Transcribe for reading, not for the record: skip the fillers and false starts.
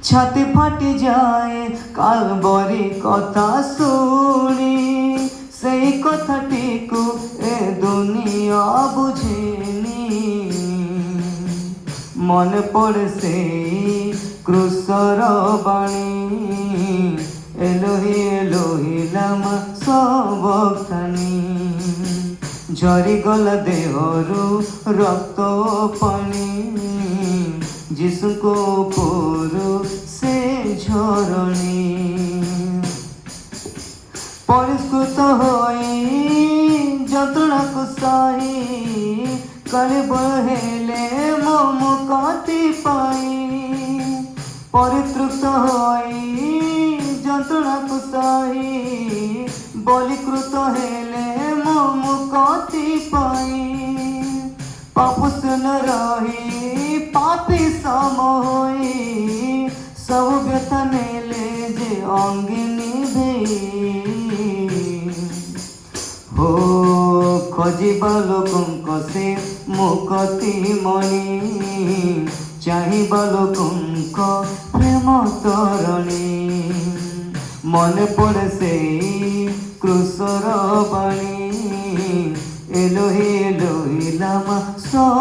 ছাতি ফাটে যায় কালবরে কথা শুনি, সেই কথাটিকু এ দুনিয়া বুঝেনি। মনে পড়ে সেই ক্রুশর বাণী, এলোহি এলোহি লামা সবখানি। ঝরিগলা ଦେହରୁ ରକ୍ତ ପାଣି, ଯୀଶୁଙ୍କ ଉପରୁ ସେ ଝରଣୀ। ପରିଷ୍କୃତ ହୋଇ ଯନ୍ତ୍ରଣାକୁ ସହି, କଳିବଳ ହେଲେ ମୋ ମୁକ୍ତି ପାଇ। ପରିତୃପ୍ତ ହୋଇ ଯନ୍ତ୍ରଣାକୁ ସହି, ବଳୀକୃତ ହେଲେ ମୋ ମୁକ୍ତି ପାଇ। ପାପ ଶୂନ୍ୟ ରହି ପାପୀ ସମ ହୋଇ, ସବୁ ବ୍ୟଥା ନେଲେ ଯେ ଅଙ୍ଗେ ନିଭେଇ। ହୋ ଖୋଜିବା ଲୋକଙ୍କ ସେ ମୁକ୍ତି ମଣି, ଚାହିଁବା ଲୋକଙ୍କ ପ୍ରେମ ତରଣୀ। ମନେ ପଡ଼େ ସେଇ କ୍ରୁଶର ବାଣୀ, ଏଲୋହି ଏଲୋହି ଲାମା